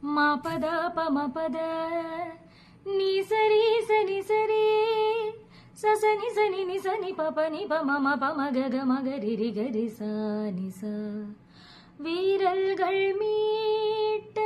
மா பத பம பத நீ சரி சனி சரி சசனி சனி நி சனி பப நி பம பம கக மகரி கரி சா நி சா வீரல்கள் மீட்ட